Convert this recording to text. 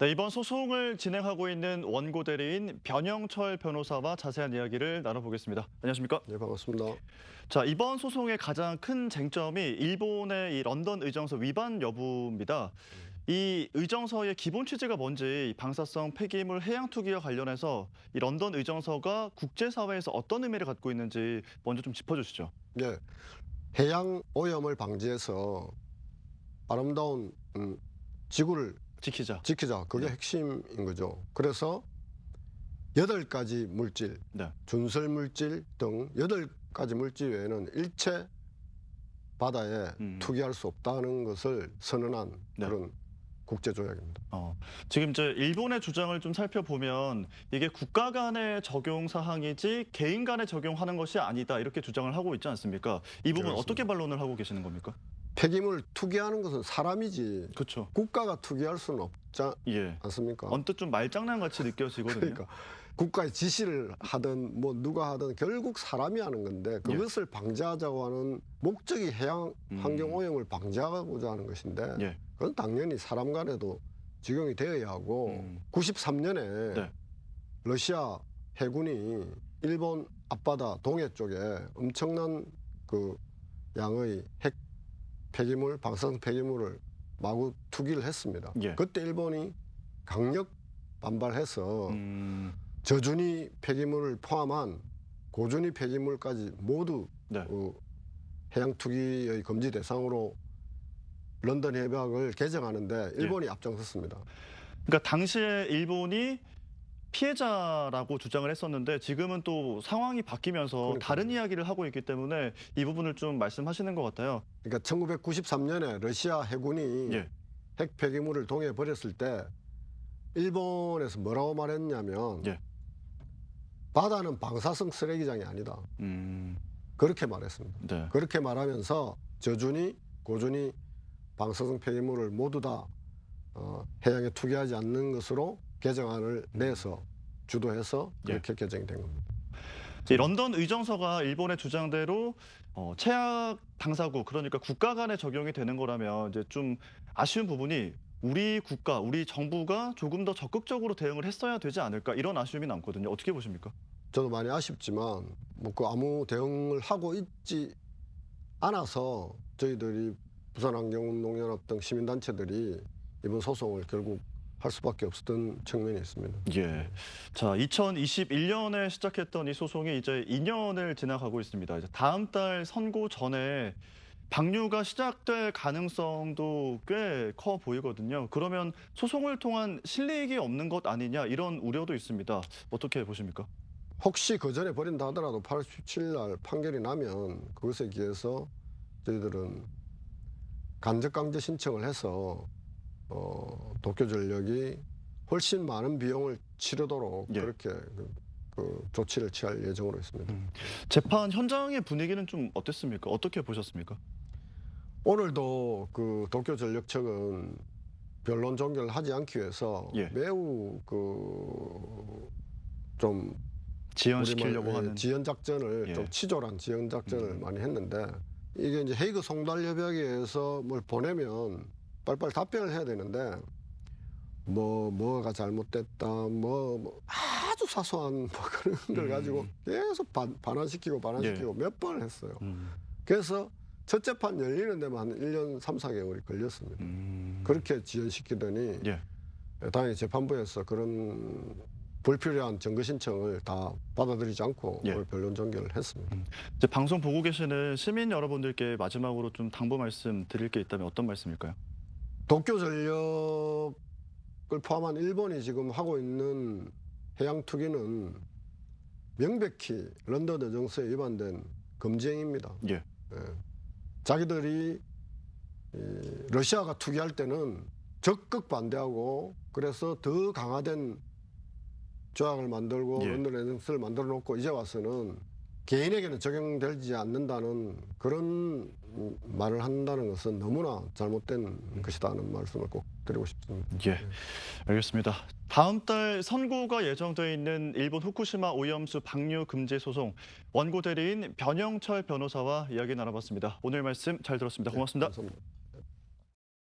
네, 이번 소송을 진행하고 있는 원고 대리인 변영철 변호사와 자세한 이야기를 나눠보겠습니다. 안녕하십니까? 네, 반갑습니다. 자, 이번 소송의 가장 큰 쟁점이 일본의 이 런던 의정서 위반 여부입니다. 이 의정서의 기본 취지가 뭔지, 이 방사성 폐기물 해양 투기와 관련해서 이 런던 의정서가 국제사회에서 어떤 의미를 갖고 있는지 먼저 좀 짚어주시죠. 네, 해양 오염을 방지해서 아름다운 지구를 지키자. 지키자. 그게 네. 핵심인 거죠. 그래서 8가지 물질, 네. 준설 물질 등 8가지 물질 외에는 일체 바다에 투기할 수 없다는 것을 선언한 네. 그런 국제조약입니다. 지금 이제 일본의 주장을 좀 살펴보면 이게 국가 간의 적용 사항이지 개인 간에 적용하는 것이 아니다 이렇게 주장을 하고 있지 않습니까? 이 부분 그렇습니다. 어떻게 반론을 하고 계시는 겁니까? 폐기물 투기하는 것은 사람이지 그렇죠. 국가가 투기할 수는 없지 예. 않습니까? 언뜻 좀 말장난 같이 느껴지거든요. 그러니까 국가의 지시를 하든 뭐 누가 하든 결국 사람이 하는 건데 그것을 방지하자고 하는 목적이 해양 환경 오염을 방지하고자 하는 것인데 예. 그건 당연히 사람 간에도 적용이 되어야 하고 93년에 네. 러시아 해군이 일본 앞바다 동해 쪽에 엄청난 그 양의 핵 폐기물, 방사성 폐기물을 마구 투기를 했습니다. 예. 그때 일본이 강력 반발해서 저준위 폐기물을 포함한 고준위 폐기물까지 모두 네. 해양 투기의 금지 대상으로 런던 협약을 개정하는데 일본이 앞장섰습니다. 그러니까 당시에 일본이 피해자라고 주장을 했었는데 지금은 또 상황이 바뀌면서 그러니까요. 다른 이야기를 하고 있기 때문에 이 부분을 좀 말씀하시는 것 같아요. 그러니까 1993년에 러시아 해군이 예. 핵 폐기물을 동해에 버렸을 때 일본에서 뭐라고 말했냐면 예. 바다는 방사성 쓰레기장이 아니다. 그렇게 말했습니다. 네. 그렇게 말하면서 저준위, 고준위 방사성 폐기물을 모두 다 해양에 투기하지 않는 것으로 개정안을 내서 주도해서 그렇게 개정이 된 겁니다. 이 런던 의정서가 일본의 주장대로 최악 당사국 그러니까 국가 간에 적용이 되는 거라면 이제 좀 아쉬운 부분이 우리 국가, 우리 정부가 조금 더 적극적으로 대응을 했어야 되지 않을까 이런 아쉬움이 남거든요. 어떻게 보십니까? 저도 많이 아쉽지만 뭐 그 아무 대응을 하고 있지 않아서 저희들이 부산환경운동연합 등 시민단체들이 이번 소송을 결국 할 수밖에 없었던 측면이 있습니다. 예. 자, 2021년에 시작했던 이 소송이 이제 2년을 지나가고 있습니다. 이제 다음 달 선고 전에 방류가 시작될 가능성도 꽤 커 보이거든요. 그러면 소송을 통한 실리익이 없는 것 아니냐 이런 우려도 있습니다. 어떻게 보십니까? 혹시 그 전에 버린다 하더라도 8월 17일 날 판결이 나면 그것에 기해서 저희들은 간접강제 신청을 해서 도쿄전력이 훨씬 많은 비용을 치르도록 그렇게 그 조치를 취할 예정으로 있습니다. 재판 현장의 분위기는 좀 어땠습니까? 어떻게 보셨습니까? 오늘도 그 도쿄전력 측은 변론 종결을 하지 않기 위해서 매우 그 좀 지연시키려고 하는 지연 작전을 좀 치졸한 지연 작전을 많이 했는데 이게 이제 헤이그 송달 협약에 의해서 뭘 보내면 빨리빨리 답변을 해야 되는데 뭐가 잘못됐다 뭐 아주 사소한 뭐 그런 걸 가지고 계속 반환시키고 몇 번을 했어요. 그래서 첫 재판 열리는 데만 한 1년 3, 4개월이 걸렸습니다. 그렇게 지연시키더니 당연히 재판부에서 그런 불필요한 증거 신청을 다 받아들이지 않고 오늘 변론 종결을 했습니다. 이제 방송 보고 계시는 시민 여러분들께 마지막으로 좀 당부 말씀 드릴 게 있다면 어떤 말씀일까요? 도쿄전력을 포함한 일본이 지금 하고 있는 해양 투기는 명백히 런던 의정서에 위반된 금지행위입니다. 자기들이 러시아가 투기할 때는 적극 반대하고 그래서 더 강화된 조약을 만들고 런던 의정서를 만들어 놓고 이제 와서는 개인에게는 적용되지 않는다는 그런 말을 한다는 것은 너무나 잘못된 것이라는 말씀을 꼭 드리고 싶습니다. 알겠습니다. 다음 달 선고가 예정되어 있는 일본 후쿠시마 오염수 방류 금지 소송 원고 대리인 변영철 변호사와 이야기 나눠봤습니다. 오늘 말씀 잘 들었습니다. 고맙습니다. 감사합니다.